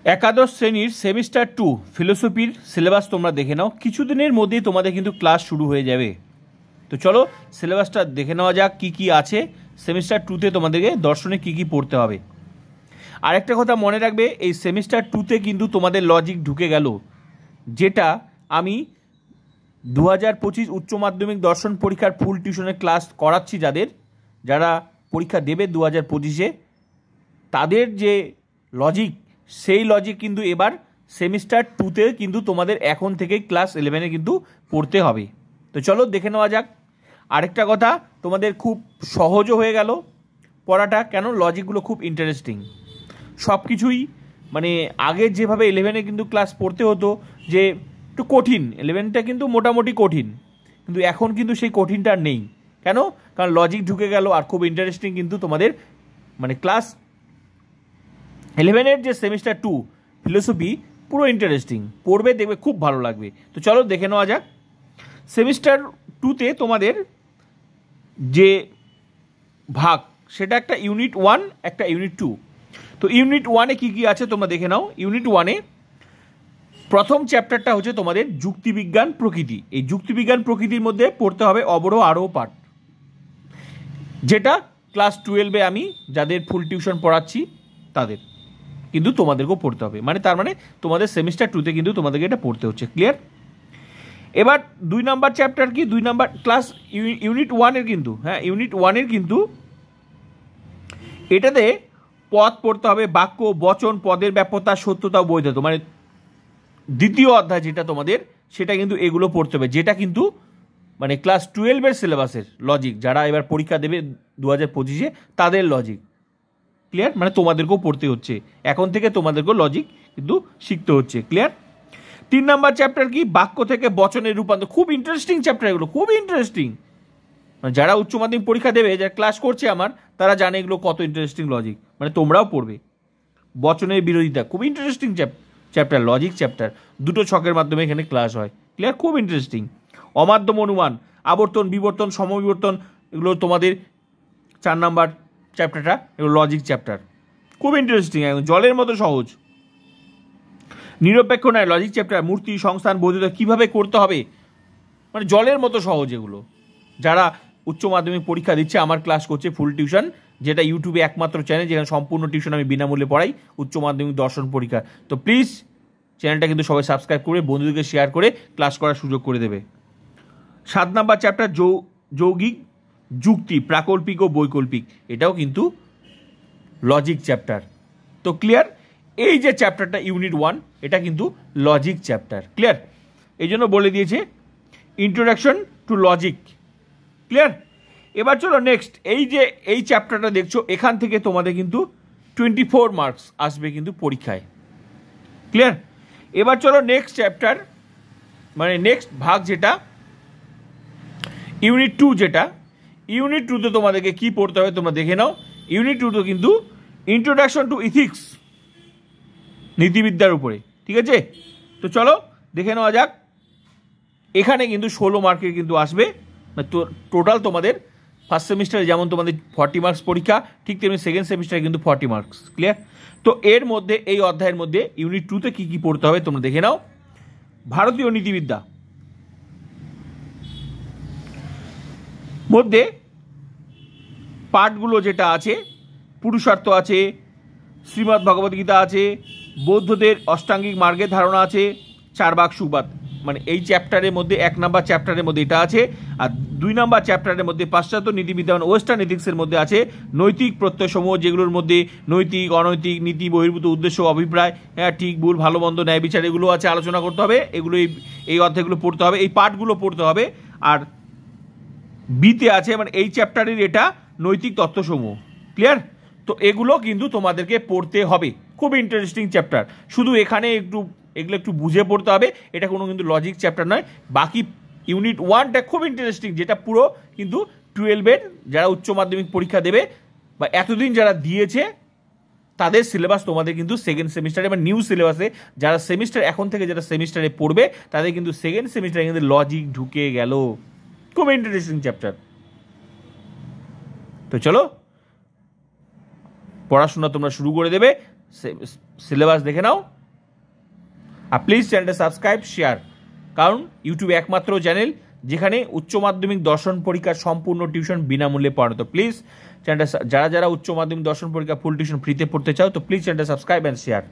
একাদশ শ্রেণীর semester 2 ফিলোসফির syllabus তোমরা দেখে নাও। কিছুদিনের মধ্যেই তোমাদের কিন্তু ক্লাস শুরু হয়ে যাবে। তো চলো সিলেবাসটা দেখে নেওয়া যাক কি কি আছে সেমিস্টার 2তে তোমাদেরকে দর্শনে কি কি পড়তে হবে। আরেকটা কথা মনে রাখবে, এই সেমিস্টার 2তে কিন্তু তোমাদের লজিক ঢুকে গেল, যেটা আমি 2025 উচ্চ মাধ্যমিক দর্শন পরীক্ষার ফুল টিউশনের ক্লাস করাচ্ছি। যারা পরীক্ষা দেবে 2025-এ তাদের যে লজিক, সেই লজিক কিন্তু এবার সেমিস্টার 2তে কিন্তু তোমাদের এখন থেকে ক্লাস 11-এ কিন্তু পড়তে হবে। তো চলো দেখে নেওয়া যাক। আরেকটা কথা, তোমাদের খুব সহজও হয়ে গেল পড়াটা, কেন লজিকগুলো খুব ইন্টারেস্টিং। সব কিছুই মানে আগে যেভাবে 11-এ কিন্তু ক্লাস পড়তে হতো যে একটু কঠিন, 11টা কিন্তু মোটামুটি কঠিন, কিন্তু এখন কিন্তু সেই কঠিনটা নেই। কেন? কারণ লজিক ঢুকে গেল আর খুব ইন্টারেস্টিং কিন্তু তোমাদের মানে ক্লাস 11-এর যে সেমিস্টার 2 ফিলোসফি পুরো ইন্টারেস্টিং, পড়বে দেখবে খুব ভালো লাগবে। তো চলো দেখে নেওয়া যাক। সেমিস্টার 2তে তোমাদের যে ভাগ, সেটা একটা ইউনিট 1 একটা ইউনিট 2। তো ইউনিট 1-এ কী কী আছে তোমরা দেখে নাও। ইউনিট 1-এ প্রথম চ্যাপ্টারটা হচ্ছে তোমাদের যুক্তিবিজ্ঞান প্রকৃতি। এই যুক্তিবিজ্ঞান প্রকৃতির মধ্যে পড়তে হবে অবরোহ আরোহ পাঠ, যেটা ক্লাস 12-এ আমি যাদের ফুল টিউশন পড়াচ্ছি তাদের কিন্তু তোমাদেরকেও পড়তে হবে। তার মানে তোমাদের সেমিস্টার 2তে কিন্তু তোমাদেরকে এটা পড়তে হচ্ছে। ক্লিয়ার? এবার 2 নাম্বার চ্যাপ্টার কি, 2 নাম্বার ক্লাস ইউনিট 1-এর কিন্তু ইউনিট 1-এর কিন্তু এটাতে পদ পড়তে হবে, বাক্য, বচন, পদের ব্যাপ্যতা, সত্যতা, বৈধতা, মানে দ্বিতীয় অধ্যায় যেটা তোমাদের, সেটা কিন্তু এগুলো পড়তে হবে, যেটা কিন্তু মানে ক্লাস 12-এর সিলেবাসের লজিক, যারা এবার পরীক্ষা দেবে 2025-এ তাদের লজিক। ক্লিয়ার? মানে তোমাদেরকেও পড়তে হচ্ছে, এখন থেকে তোমাদেরকেও লজিক কিন্তু শিখতে হচ্ছে। ক্লিয়ার? 3 নাম্বার চ্যাপ্টার কি, বাক্য থেকে বচনের রূপান্তর। খুব ইন্টারেস্টিং চ্যাপ্টার এগুলো, খুব ইন্টারেস্টিং। যারা উচ্চ মাধ্যমিক পরীক্ষা দেবে, যারা ক্লাস করছে আমার, তারা জানে এগুলো কত ইন্টারেস্টিং লজিক, মানে তোমরাও পড়বে। বচনের বিরোধিতা খুব ইন্টারেস্টিং চ্যাপ্টার, লজিক চ্যাপ্টার, 2টো ছকের মাধ্যমে এখানে ক্লাস হয়। ক্লিয়ার? খুব ইন্টারেস্টিং। অমাধ্যম অনুমান, আবর্তন, বিবর্তন, সমবিবর্তন, এগুলো তোমাদের 4 নাম্বার চ্যাপ্টারটা, এগুলো লজিক চ্যাপ্টার, খুব ইন্টারেস্টিং, একদম জলের মতো সহজ। নিরপেক্ষ নয় লজিক চ্যাপ্টার, মূর্তি, সংস্থান, বৈধতা কীভাবে করতে হবে, মানে জলের মতো সহজ এগুলো। যারা উচ্চ মাধ্যমিক পরীক্ষা দিচ্ছে, আমার ক্লাস করছে ফুল টিউশন, যেটা ইউটিউবে একমাত্র চ্যানেল যেখানে সম্পূর্ণ টিউশন আমি বিনামূল্যে পড়াই উচ্চ মাধ্যমিক দর্শন পরীক্ষা। তো প্লিজ চ্যানেলটা কিন্তু সবাই সাবস্ক্রাইব করে বন্ধুদেরকে শেয়ার করে ক্লাস করার সুযোগ করে দেবে। 7 নাম্বার চ্যাপ্টার যৌগিক যুক্তি, প্রাকল্পিক ও বৈকল্পিক, এটাও কিন্তু লজিক চ্যাপ্টার। তো ক্লিয়ার? এই যে চ্যাপ্টারটা ইউনিট 1, এটা কিন্তু লজিক চ্যাপ্টার। ক্লিয়ার? এই জন্য বলে দিয়েছে ইন্ট্রোডাকশন টু লজিক। ক্লিয়ার? এবার চলো নেক্সট, এই চ্যাপ্টারটা দেখছো, এখান থেকে তোমাদের কিন্তু 24 মার্কস আসবে কিন্তু পরীক্ষায়। ক্লিয়ার? এবার চলো নেক্সট চ্যাপ্টার, মানে নেক্সট ভাগ যেটা ইউনিট 2, যেটা ইউনিট 2তে তোমাদেরকে কি পড়তে হবে তোমরা দেখে নাও। ইউনিট 2তে কিন্তু ইন্ট্রোডাকশন টু ইথিক্স, নীতিবিদ্যার উপরে। ঠিক আছে? তো চলো দেখে নেওয়া যাক। এখানে কিন্তু 16 মার্কের কিন্তু আসবে। তো টোটাল তোমাদের ফার্স্ট সেমিস্টারে যেমন তোমাদের 40 মার্কস পরীক্ষা, ঠিক তেমনি সেকেন্ড সেমিস্টারে কিন্তু 40 মার্কস। ক্লিয়ার? তো এর মধ্যে এই অধ্যায়ের মধ্যে ইউনিট 2তে কী কী পড়তে হবে তোমরা দেখে নাও। ভারতীয় নীতিবিদ্যা মধ্যে পাঠগুলো যেটা আছে, পুরুষার্থ আছে, শ্রীমদ্ ভগবদ্গীতা আছে, বৌদ্ধদের অষ্টাঙ্গিক মার্গের ধারণা আছে, 4 ভাগ সুবাদ, মানে এই চ্যাপ্টারের মধ্যে 1 নাম্বার চ্যাপ্টারের মধ্যে এটা আছে। আর 2 নাম্বার চ্যাপ্টারের মধ্যে পাশ্চাত্য নীতিবিদ্যা, মানে ওয়েস্টার্ন এথিক্সের মধ্যে আছে নৈতিক প্রত্যয়সমূহ, যেগুলোর মধ্যে নৈতিক, অনৈতিক, নীতি বহির্ভূত উদ্দেশ্য, অভিপ্রায়, ঠিক ভুল, ভালো মন্দ, ন্যায় বিচার, এগুলো আছে, আলোচনা করতে হবে। এগুলো এই অধ্যায়গুলো পড়তে হবে, এই পাঠগুলো পড়তে হবে। আর বিতে আছে, মানে এই চ্যাপ্টারের এটা নৈতিক তত্ত্বসমূহ। ক্লিয়ার? তো এগুলো কিন্তু তোমাদেরকে পড়তে হবে, খুব ইন্টারেস্টিং চ্যাপ্টার। শুধু এখানে এগুলো একটু বুঝে পড়তে হবে, এটা কোনো কিন্তু লজিক চ্যাপ্টার নয়। বাকি ইউনিট 1টা খুব ইন্টারেস্টিং, যেটা পুরো কিন্তু 12-এর যারা উচ্চ মাধ্যমিক পরীক্ষা দেবে বা এতদিন যারা দিয়েছে তাদের সিলেবাস তোমাদের কিন্তু সেকেন্ড সেমিস্টারে বা নিউ সিলেবাসে, যারা সেমিস্টার এখন থেকে যারা সেমিস্টারে পড়বে তাদের কিন্তু সেকেন্ড সেমিস্টারে কিন্তু লজিক ঢুকে গেল। খুব ইন্টারেস্টিং চ্যাপ্টার। তো চলো পড়াশোনা তোমরা শুরু করে দেবে, সিলেবাস দেখে নাও। আর প্লিজ চ্যানেলটা সাবস্ক্রাইব, শেয়ার, কারণ ইউটিউবে একমাত্র চ্যানেল যেখানে উচ্চ মাধ্যমিক দর্শন পরীক্ষার সম্পূর্ণ টিউশন বিনামূল্যে পড়ানো। তো প্লিজ চ্যানেলটা, যারা উচ্চ মাধ্যমিক দর্শন পরীক্ষা ফুল টিউশন ফ্রিতে পড়তে চাও, তো প্লিজ চ্যানেলটা সাবস্ক্রাইব অ্যান্ড শেয়ার।